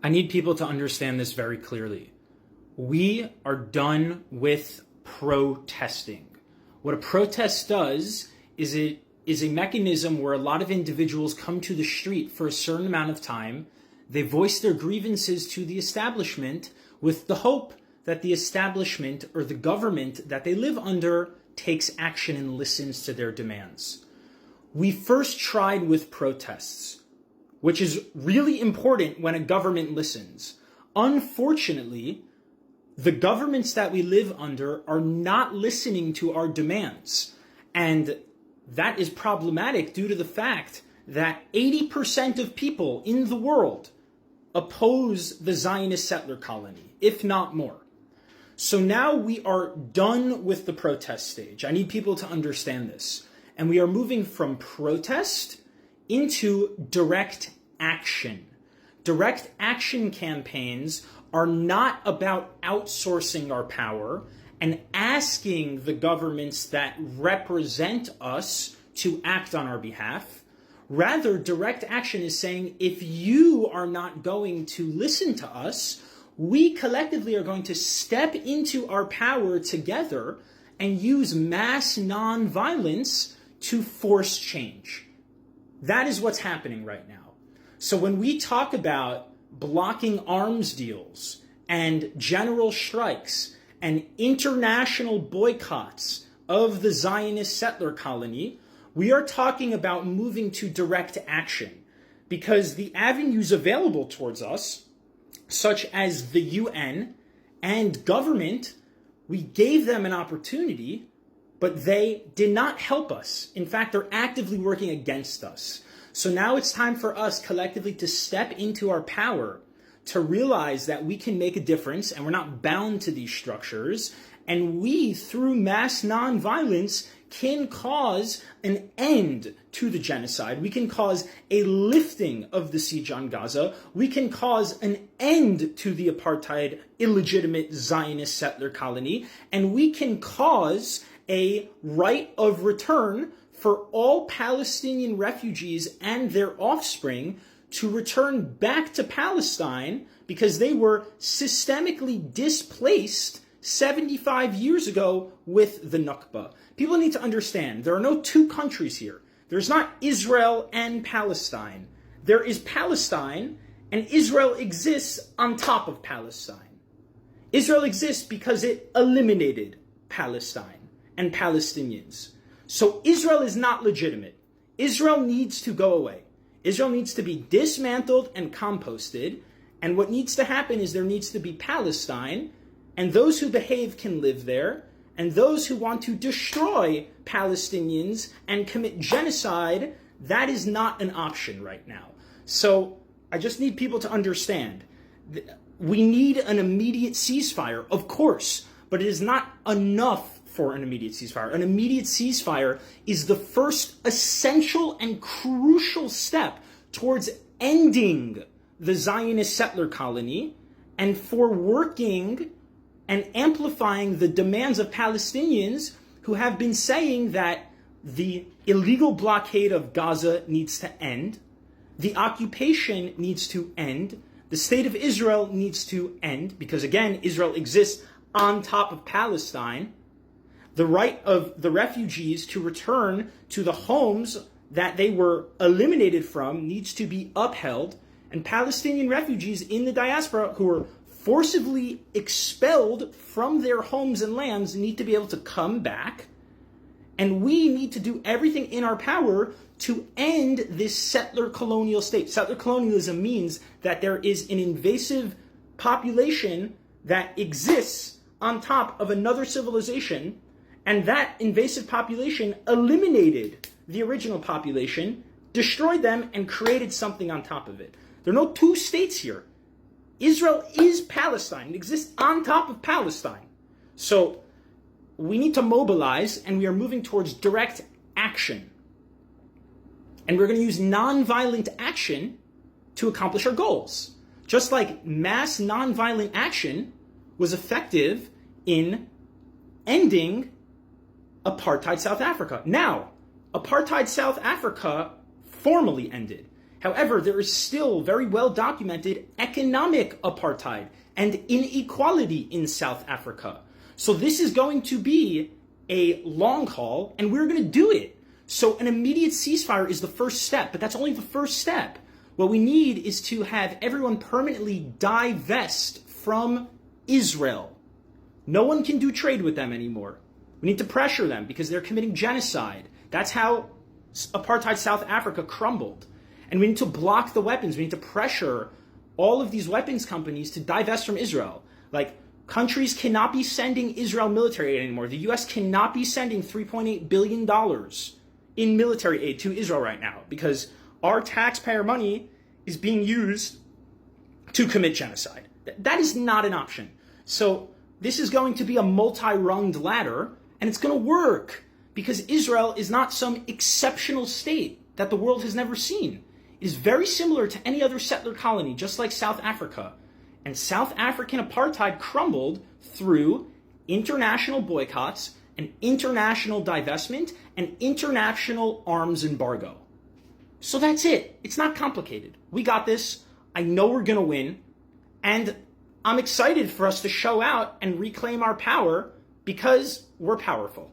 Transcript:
I need people to understand this very clearly. We are done with protesting. What a protest does is it is a mechanism where a lot of individuals come to the street for a certain amount of time. They voice their grievances to the establishment with the hope that the establishment or the government that they live under takes action and listens to their demands. We first tried with protests, which is really important when a government listens. Unfortunately, the governments that we live under are not listening to our demands. And that is problematic due to the fact that 80% of people in the world oppose the Zionist settler colony, if not more. So now we are done with the protest stage. I need people to understand this. And we are moving from protest into direct action. Direct action campaigns are not about outsourcing our power and asking the governments that represent us to act on our behalf. Rather, direct action is saying, if you are not going to listen to us, we collectively are going to step into our power together and use mass nonviolence to force change. That is what's happening right now. So when we talk about blocking arms deals and general strikes and international boycotts of the Zionist settler colony, we are talking about moving to direct action, because the avenues available towards us, such as the UN and government, we gave them an opportunity, but they did not help us. In fact, they're actively working against us. So now it's time for us collectively to step into our power, to realize that we can make a difference and we're not bound to these structures. And we, through mass nonviolence, can cause an end to the genocide. We can cause a lifting of the siege on Gaza. We can cause an end to the apartheid, illegitimate Zionist settler colony. And we can cause a right of return for all Palestinian refugees and their offspring to return back to Palestine, because they were systemically displaced 75 years ago with the Nakba. People need to understand, there are no two countries here. There's not Israel and Palestine. There is Palestine, and Israel exists on top of Palestine. Israel exists because it eliminated Palestine and Palestinians. So Israel is not legitimate. Israel needs to go away. Israel needs to be dismantled and composted. And what needs to happen is there needs to be Palestine, and those who behave can live there, and those who want to destroy Palestinians and commit genocide, that is not an option right now. So I just need people to understand, we need an immediate ceasefire, of course, but it is not enough for an immediate ceasefire. An immediate ceasefire is the first essential and crucial step towards ending the Zionist settler colony and for working and amplifying the demands of Palestinians who have been saying that the illegal blockade of Gaza needs to end, the occupation needs to end, the state of Israel needs to end, because again, Israel exists on top of Palestine. The right of the refugees to return to the homes that they were eliminated from needs to be upheld, and Palestinian refugees in the diaspora who were forcibly expelled from their homes and lands need to be able to come back. And we need to do everything in our power to end this settler colonial state. Settler colonialism means that there is an invasive population that exists on top of another civilization, and that invasive population eliminated the original population, destroyed them, and created something on top of it. There are no two states here. Israel is Palestine. It exists on top of Palestine. So we need to mobilize, and we are moving towards direct action. And we're going to use nonviolent action to accomplish our goals. Just like mass nonviolent action was effective in ending apartheid South Africa. Now, apartheid South Africa formally ended. However, there is still very well documented economic apartheid and inequality in South Africa. So this is going to be a long haul, and we're going to do it. So an immediate ceasefire is the first step, but that's only the first step. What we need is to have everyone permanently divest from Israel. No one can do trade with them anymore. We need to pressure them because they're committing genocide. That's how apartheid South Africa crumbled. And we need to block the weapons. We need to pressure all of these weapons companies to divest from Israel. Like, countries cannot be sending Israel military aid anymore. The U.S. cannot be sending $3.8 billion in military aid to Israel right now because our taxpayer money is being used to commit genocide. That is not an option. So this is going to be a multi-runged ladder, and it's going to work because Israel is not some exceptional state that the world has never seen. It is very similar to any other settler colony, just like South Africa. And South African apartheid crumbled through international boycotts, an international divestment, and international arms embargo. So that's it. It's not complicated. We got this. I know we're going to win. And I'm excited for us to show out and reclaim our power because we're powerful.